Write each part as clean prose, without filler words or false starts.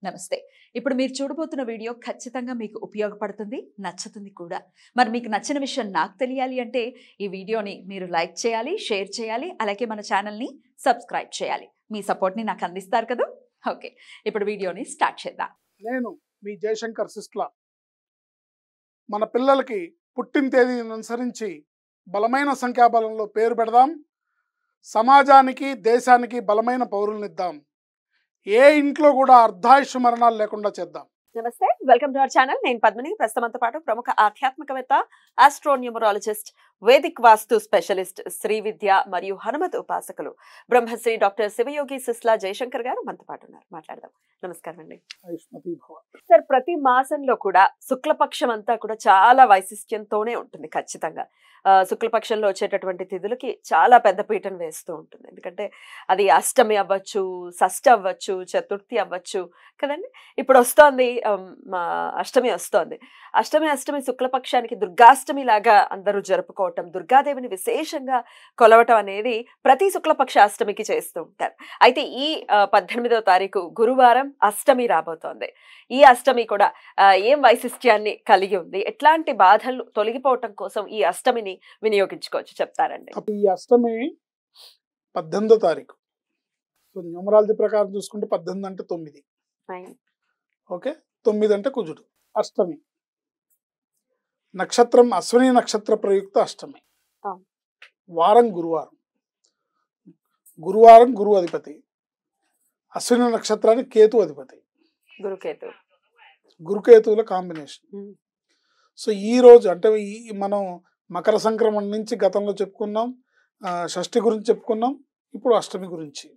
నమస్తే. ఇప్పుడు మీరు చూడబోతున్న వీడియో ఖచ్చితంగా మీకు ఉపయోగపడుతుంది, నచ్చుతుంది కూడా. మరి మీకు నచ్చిన విషయం నాకు తెలియాలి అంటే ఈ వీడియోని మీరు లైక్ చేయాలి, షేర్ చేయాలి, అలాగే మన ఛానల్‌ని సబ్స్క్రైబ్ చేయాలి. మీ సపోర్ట్‌ని నాకు అందిస్తారు కదా! ఓకే. ఇప్పుడు వీడియోని స్టార్ట్ చేద్దాం. నేను మీ జయశంకర్ సిస్లా. మన పిల్లలకి పుట్టిన తేదీని అనుసరించి బలమైన సంఖ్యాబలంలో పేరు పెడదాం. సమాజానికి దేశానికి బలమైన పౌరులనిద్దాం. ఏ ఇంట్లో కూడా అర్ధాయుష్ మరణాలు లేకుండా చేద్దాం. నమస్తే, వెల్కమ్ టు అవర్ ఛానల్. నేను పద్మిని. ప్రస్తుతంతో పాటు ప్రముఖ ఆధ్యాత్మికవేత్త, ఆస్ట్రోన్యూమరాలజిస్ట్, వేదిక్ వాస్తు స్పెషలిస్ట్, శ్రీ విద్య మరియు హనుమత్ ఉపాసకులు బ్రహ్మశ్రీ డాక్టర్ శివయోగి సిస్లా జయశంకర్ గారు మనతో పాటు ఉన్నారు. మాట్లాడదాం. నమస్కారం అండి. సార్, ప్రతి మాసంలో కూడా శుక్లపక్షం అంతా కూడా చాలా వైశిష్ట్యంతోనే ఉంటుంది. ఖచ్చితంగా శుక్లపక్షంలో వచ్చేటటువంటి తిథులకి చాలా పెద్ద పీటను వేస్తూ ఉంటుంది. ఎందుకంటే అది అష్టమి అవ్వచ్చు, షష్ఠి అవ్వచ్చు, చతుర్థి అవ్వచ్చు కదండి. ఇప్పుడు వస్తోంది అష్టమి వస్తోంది. అష్టమి శుక్లపక్షానికి దుర్గాష్టమి లాగా అందరూ జరుపుకోవటం, దుర్గాదేవిని విశేషంగా కొలవటం అనేది ప్రతి శుక్లపక్ష అష్టమికి చేస్తూ ఉంటారు. అయితే ఈ 18వ తారీఖు గురువారం అష్టమి రాబోతోంది. ఈ అష్టమి కూడా ఏం వైశిష్ట్యాన్ని కలిగి ఉంది, ఎట్లాంటి బాధలు తొలగిపోవటం కోసం ఈ అష్టమిని వినియోగించుకోవచ్చు చెప్తారండి. ఈ అష్టమి 18వ తారీఖు. న్యూమరాలజీ ప్రకారం చూసుకుంటే 18 అంటే 9. ఓకే, 9 అంటే కుజుడు. అష్టమి నక్షత్రం అశ్విని నక్షత్ర ప్రయుక్త అష్టమి. వారం గురువారం. గురువారం గురు అధిపతి, అశ్విని నక్షత్రానికి కేతు అధిపతి. గురుకేతువుల కాంబినేషన్. సో ఈ రోజు అంటే మనం మకర సంక్రమణ నుంచి గతంలో చెప్పుకున్నాం, షష్ఠి గురించి చెప్పుకున్నాం, ఇప్పుడు అష్టమి గురించి.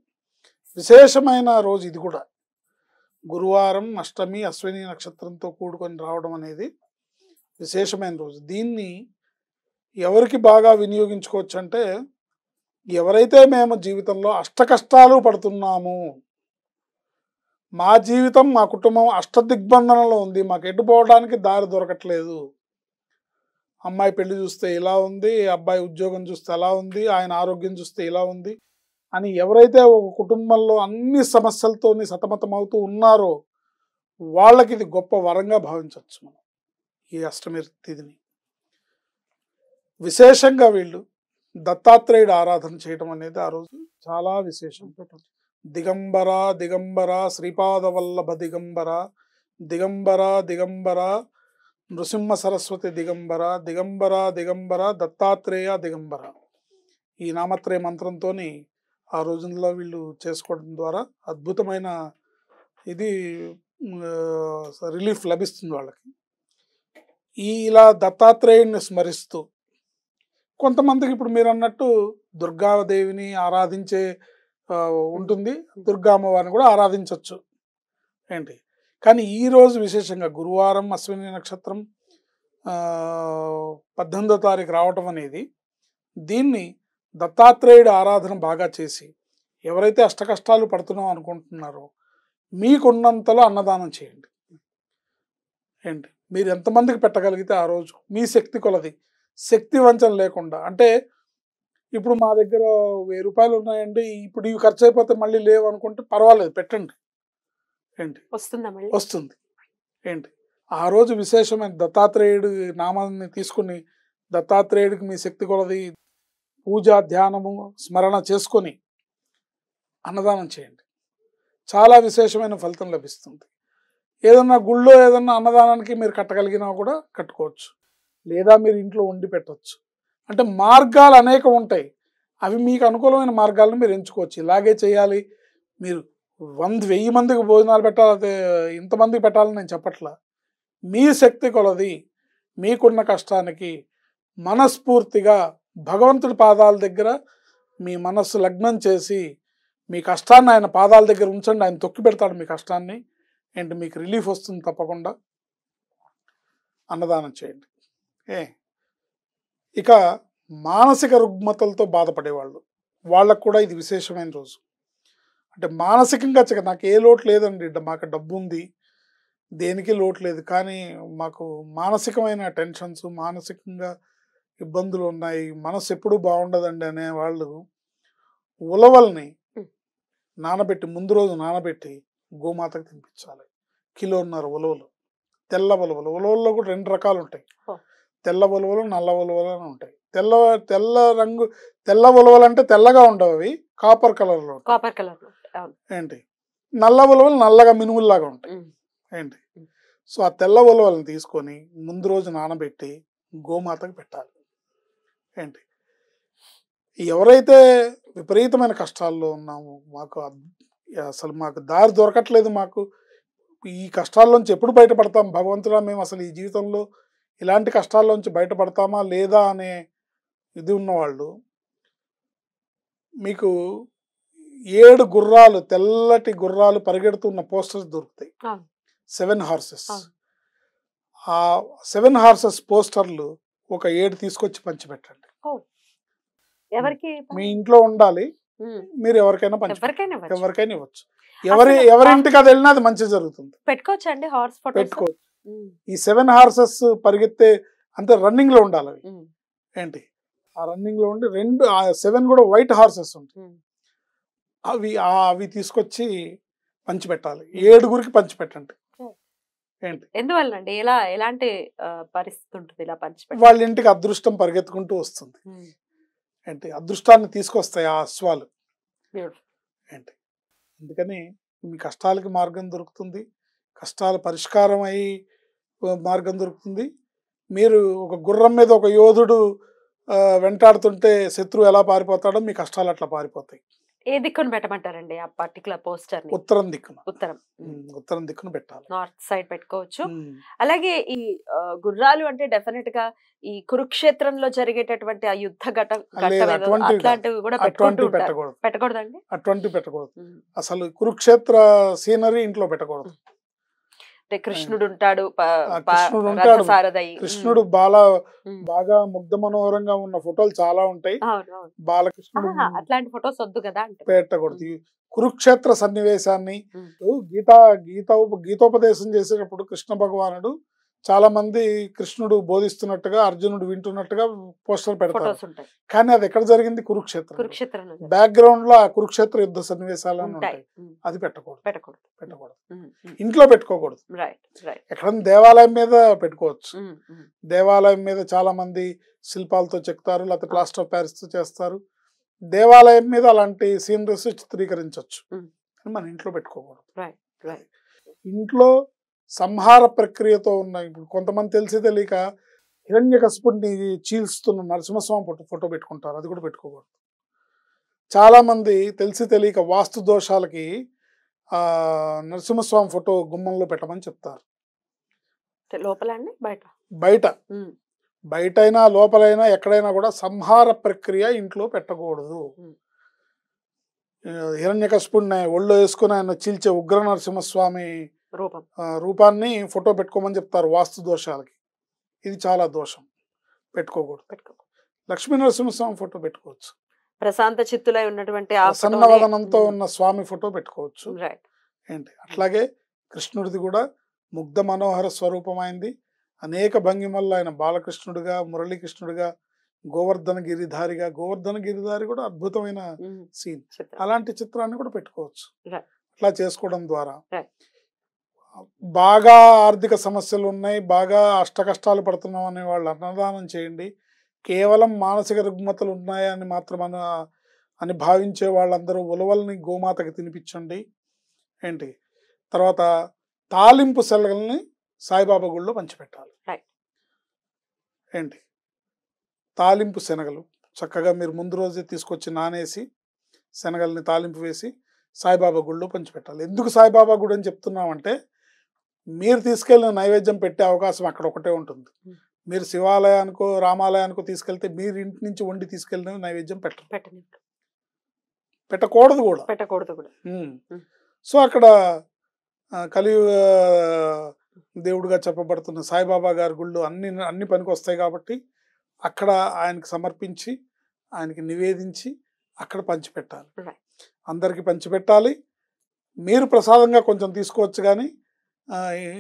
విశేషమైన రోజు ఇది కూడా. గురువారం అష్టమి అశ్విని నక్షత్రంతో కూడుకొని రావడం అనేది విశేషమైన రోజు. దీన్ని ఎవరికి బాగా వినియోగించుకోవచ్చు అంటే, ఎవరైతే మేము జీవితంలో అష్ట కష్టాలు పడుతున్నాము, మా జీవితం మా కుటుంబం అష్టదిగ్బంధనలో ఉంది, మాకు ఎటుపోవడానికి దారి దొరకట్లేదు, అమ్మాయి పెళ్లి చూస్తే ఇలా ఉంది, అబ్బాయి ఉద్యోగం చూస్తే అలా ఉంది, ఆయన ఆరోగ్యం చూస్తే ఇలా ఉంది అని ఎవరైతే ఒక కుటుంబంలో అన్ని సమస్యలతో సతమతం అవుతూ ఉన్నారో వాళ్ళకి ఇది గొప్ప వరంగా భావించవచ్చు మనం ఈ అష్టమి తిథిని. విశేషంగా వీళ్ళు దత్తాత్రేయుడు ఆరాధన చేయడం అనేది ఆ రోజు చాలా విశేషం. దిగంబర దిగంబర శ్రీపాదవల్లభ దిగంబర, దిగంబర దిగంబర నృసింహ సరస్వతి దిగంబర, దిగంబర దిగంబర దత్తాత్రేయ దిగంబర, ఈ నామత్రయ మంత్రంతో ఆ రోజుల్లో వీళ్ళు చేసుకోవడం ద్వారా అద్భుతమైన ఇది రిలీఫ్ లభిస్తుంది వాళ్ళకి. ఇలా దత్తాత్రేయుడిని స్మరిస్తూ కొంతమందికి ఇప్పుడు మీరు అన్నట్టు దుర్గాదేవిని ఆరాధించే ఉంటుంది, దుర్గా అమ్మవారిని కూడా ఆరాధించవచ్చు ఏంటి. కానీ ఈరోజు విశేషంగా గురువారం అశ్విని నక్షత్రం 18వ తారీఖు రావటం అనేది, దీన్ని దత్తాత్రేయుడు ఆరాధన బాగా చేసి ఎవరైతే అష్టకష్టాలు పడుతున్నాం అనుకుంటున్నారో మీకున్నంతలో అన్నదానం చేయండి ఏంటి. మీరు ఎంతమందికి పెట్టగలిగితే ఆ రోజు మీ శక్తి కొలది, శక్తి వంచన లేకుండా. అంటే ఇప్పుడు మా దగ్గర 1000 రూపాయలు ఉన్నాయండి, ఇప్పుడు ఇవి ఖర్చు అయిపోతే మళ్ళీ లేవు అనుకుంటే పర్వాలేదు, పెట్టండి ఏంటి, వస్తుంది ఏంటి. ఆ రోజు విశేషమైన దత్తాత్రేయుడు నామాన్ని తీసుకుని దత్తాత్రేయుడికి మీ శక్తి కొలది పూజ ధ్యానము స్మరణ చేసుకొని అన్నదానం చేయండి. చాలా విశేషమైన ఫలితం లభిస్తుంది. ఏదన్నా గుళ్ళో ఏదన్నా అన్నదానానికి మీరు కట్టగలిగినా కూడా కట్టుకోవచ్చు, లేదా మీరు ఇంట్లో వండి పెట్టవచ్చు. అంటే మార్గాలు అనేకం ఉంటాయి, అవి మీకు అనుకూలమైన మార్గాలను మీరు ఎంచుకోవచ్చు. ఇలాగే చేయాలి, మీరు 1000 మందికి భోజనాలు పెట్టాలి, ఇంతమందికి పెట్టాలని నేను చెప్పట్లా. మీ శక్తి కొలది మీకున్న కష్టానికి మనస్ఫూర్తిగా భగవంతుడి పాదాల దగ్గర మీ మనస్సు లగ్నం చేసి మీ కష్టాన్ని ఆయన పాదాల దగ్గర ఉంచండి. ఆయన తొక్కి పెడతాడు మీ కష్టాన్ని ఏంటి, మీకు రిలీఫ్ వస్తుంది. తప్పకుండా అన్నదానం చేయండి. ఇక మానసిక రుగ్మతలతో బాధపడేవాళ్ళు, వాళ్ళకు కూడా ఇది విశేషమైన రోజు. అంటే మానసికంగా నాకు ఏ లోటు లేదండి, మాకు డబ్బు ఉంది, దేనికి లోటు లేదు, కానీ మాకు మానసికమైన టెన్షన్స్, మానసికంగా ఇబ్బందులు ఉన్నాయి, మనసు ఎప్పుడూ బాగుండదండి అనే వాళ్ళు ఉలవల్ని నానబెట్టి, ముందు రోజు నానబెట్టి గోమాతకు తినిపించాలి. కిలోన్నర ఉలవలు, తెల్ల ఉలవలు. ఉలవల్లో కూడా 2 రకాలు ఉంటాయి, ఓ. తెల్ల ఉలవలు, నల్ల ఉలవలు అని ఉంటాయి. తెల్ల ఉలవలు అంటే తెల్లగా ఉండవు, అవి కాపర్ కలర్లో ఉంటాయి. కాపర్ కలర్ ఏంటి, నల్ల ఉలవలు నల్లగా మినుముల్లాగా ఉంటాయి. ఏంటి, సో ఆ తెల్ల ఉలవలను తీసుకొని ముందు రోజు నానబెట్టి గోమాతకు పెట్టాలి. ఏంటి, ఎవరైతే విపరీతమైన కష్టాల్లో ఉన్నామో, అసలు మాకు దారి దొరకట్లేదు, మాకు ఈ కష్టాల్లోంచి ఎప్పుడు బయటపడతాం భగవంతుడా, మేము అసలు ఈ జీవితంలో ఇలాంటి కష్టాల్లోంచి బయటపడతామా లేదా అనే ఇది ఉన్నవాళ్ళు, మీకు 7 గుర్రాలు, తెల్లటి గుర్రాలు పరిగెడుతున్న పోస్టర్స్ దొరుకుతాయి, 7 హార్సెస్. ఆ 7 హార్సెస్ పోస్టర్లు ఒక 7 తీసుకొచ్చి పంచిపెట్టండి. ఎవరికి? మీ ఇంట్లో ఉండాలి, మీరు ఎవరికైనా ఎవరికైనా ఇవ్వచ్చు. ఎవరింటికి అది వెళ్ళినా అది మంచి జరుగుతుంది. పెట్టుకోవచ్చు అండి హార్స్ ఫోటో? పెట్టుకోవచ్చు. ఈ 7 హార్సెస్ పరిగెత్తే అంతే రన్నింగ్ లో ఉండాలి అవి. ఏంటి, ఆ రన్నింగ్ లో ఉండి 7 కూడా వైట్ హార్సెస్ ఉంటాయి, అవి తీసుకొచ్చి పంచిపెట్టాలి. 7గురికి పంచిపెట్టండి. ఏంటి, ఎందువల్ల అండి, ఎలాంటి పరిస్థితి ఉంటుంది ఇలా పంచిపెట్టాలి? వాళ్ళ ఇంటికి అదృష్టం పరిగెత్తుకుంటూ వస్తుంది. ఏంటి, అదృష్టాన్ని తీసుకొస్తాయి ఆ అశ్వాలు. ఏంటి, అందుకని మీ కష్టాలకి మార్గం దొరుకుతుంది, కష్టాల పరిష్కారం అయ్యి మార్గం దొరుకుతుంది. మీరు ఒక గుర్రం మీద ఒక యోధుడు వెంటాడుతుంటే శత్రువు ఎలా పారిపోతాడో మీ కష్టాలు అట్లా పారిపోతాయి. ఏ దిక్కును పెట్టమంటారండి ఆ పర్టికులర్ పోస్టర్? ఉత్తరం దిక్కున. ఉత్తరం దిక్కున పెట్టాలి. నార్త్ సైడ్ పెట్టుకోవచ్చు. అలాగే ఈ గుర్రాలు అంటే డెఫినెట్ గా ఈ కురుక్షేత్రంలో జరిగేటటువంటి ఆ యుద్ధ అట్లాంటివి కూడా పెట్టకూడదండి. అటువంటి పెట్టకూడదు. అసలు కురుక్షేత్ర సీనరీ ఇంట్లో పెట్టకూడదు. కృష్ణుడు ఉంటాడు, కృష్ణుడు బాగా ముగ్ధ మనోహరంగా ఉన్న ఫోటోలు చాలా ఉంటాయి. బాలకృష్ణుడు అట్లాంటి ఫోటోస్ వద్దు కదా, పెట్టకూడదు. కురుక్షేత్ర సన్నివేశాన్ని గీతోపదేశం చేసేటప్పుడు కృష్ణ భగవానుడు చాలా మంది కృష్ణుడు బోధిస్తున్నట్టుగా అర్జునుడు వింటున్నట్టుగా పోస్టర్ పెడతారు, కానీ అది ఎక్కడ జరిగింది? కురుక్షేత్రం. బ్యాక్గ్రౌండ్ లో ఆ కురుక్షేత్ర యుద్ధ సన్నివేశాలు ఉంటాయి, అది పెట్టకూడదు. ఇంట్లో పెట్టుకోకూడదు. ఎక్కడైనా దేవాలయం మీద పెట్టుకోవచ్చు. దేవాలయం మీద చాలా మంది శిల్పాలతో చెక్తారు, లేకపోతే ప్లాస్టర్ ఆఫ్ ప్యారిస్ తో చేస్తారు. దేవాలయం మీద అలాంటి సీనరీస్ చిత్రీకరించవచ్చు, మన ఇంట్లో పెట్టుకోకూడదు. ఇంట్లో సంహార ప్రక్రియతో ఉన్న, ఇప్పుడు కొంతమంది తెలిసి తెలియక హిరణ్యకశిపుడిని చీల్స్తున్న నరసింహస్వామి ఫోటో పెట్టుకుంటారు, అది కూడా పెట్టుకోకూడదు. చాలా మంది తెలిసి తెలియక వాస్తు దోషాలకి నరసింహస్వామి ఫోటో గుమ్మంలో పెట్టమని చెప్తారు. బయటైనా లోపలైనా ఎక్కడైనా కూడా సంహార ప్రక్రియ ఇంట్లో పెట్టకూడదు. హిరణ్యకశిపుడిని ఒళ్ళో వేసుకుని ఆయన చీల్చే ఉగ్ర నరసింహస్వామి రూపాన్ని ఫోటో పెట్టుకోమని చెప్తారు వాస్తు దోషాలకి. ఇది చాలా దోషం, పెట్టుకోకూడదు. లక్ష్మీ నరసింహస్వామి ఫోటో పెట్టుకోవచ్చు. ప్రశాంత చిత్తులై ఉన్నటువంటి ప్రసన్నవదనంతో ఉన్న స్వామి ఫోటో పెట్టుకోవచ్చు. ఏంటి, అట్లాగే కృష్ణుడిది కూడా ముగ్ధ మనోహర స్వరూపమైంది. అనేక భంగిమల్లో ఆయన బాలకృష్ణుడిగా, మురళీకృష్ణుడిగా, గోవర్ధన గిరిధారి కూడా అద్భుతమైన సీన్. అలాంటి చిత్రాన్ని కూడా పెట్టుకోవచ్చు. అట్లా చేసుకోవడం ద్వారా బాగా ఆర్థిక సమస్యలు ఉన్నాయి, బాగా అష్టకష్టాలు పడుతున్నాం అనే వాళ్ళు అన్నదానం చేయండి. కేవలం మానసిక రుగ్మతలు ఉన్నాయని మాత్రం అని భావించే వాళ్ళందరూ ఉలవల్ని గోమాతకి తినిపించండి. ఏంటి, తర్వాత తాలింపు శనగల్ని సాయిబాబా గుళ్ళో పంచిపెట్టాలి. ఏంటి, తాలింపు శనగలు చక్కగా మీరు ముందు రోజే తీసుకొచ్చి నానేసి శనగల్ని తాలింపు వేసి సాయిబాబా గుళ్ళో పంచిపెట్టాలి. ఎందుకు సాయిబాబా గుడి అని చెప్తున్నామంటే, మీరు తీసుకెళ్ళిన నైవేద్యం పెట్టే అవకాశం అక్కడ ఒకటే ఉంటుంది. మీరు శివాలయానికో రామాలయానికో తీసుకెళ్తే మీరు ఇంటి నుంచి వండి తీసుకెళ్ళిన నైవేద్యం పెట్టకూడదు కూడా. సో అక్కడ కలియుగ దేవుడుగా చెప్పబడుతున్న సాయిబాబా గారి గుళ్ళు అన్ని పనికి వస్తాయి కాబట్టి అక్కడ ఆయనకి సమర్పించి ఆయనకి నివేదించి అక్కడ పంచిపెట్టాలి. అందరికి పంచిపెట్టాలి. మీరు ప్రసాదంగా కొంచెం తీసుకోవచ్చు, కానీ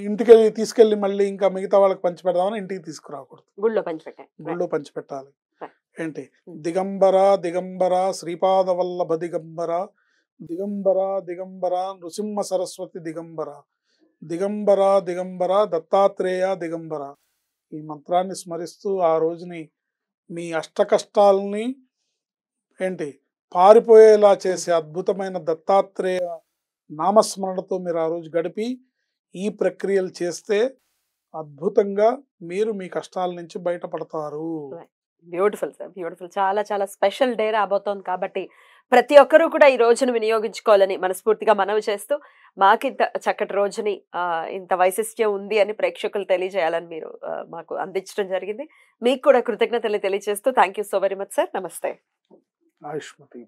ఇంటికి తీసుకెళ్ళి మళ్ళీ ఇంకా మిగతా వాళ్ళకి పంచిపెడదామని ఇంటికి తీసుకురాకూడదు. గుళ్ళో పంచిపెట్టాలి. ఏంటి, దిగంబర శ్రీపాదవల్లభ దిగంబర నృసింహ సరస్వతి దిగంబర దిగంబర దిగంబర దత్తాత్రేయ దిగంబర ఈ మంత్రాన్ని స్మరిస్తూ ఆ రోజుని మీ అష్ట కష్టాలని ఏంటి పారిపోయేలా చేసే అద్భుతమైన దత్తాత్రేయ నామస్మరణతో మీరు ఆ రోజు గడిపి ఈ ప్రక్రియలు చేస్తే అద్భుతంగా మీరు మీ కష్టాల నుంచి బయటపడతారు. Beautiful sir, beautiful. చాలా చాలా స్పెషల్ డే రాబోతోంది కాబట్టి ప్రతి ఒక్కరూ కూడా ఈ రోజును వినియోగించుకోవాలని మనస్ఫూర్తిగా మనవి చేస్తూ మాకింత చక్కటి రోజుని ఇంత వైశిష్ట్యం ఉంది అని ప్రేక్షకులు తెలియజేయాలని మీరు మాకు అందించడం జరిగింది. మీకు కూడా కృతజ్ఞతలు తెలియజేస్తూ thank you so very much sir. నమస్తే. ఆయుష్మతి.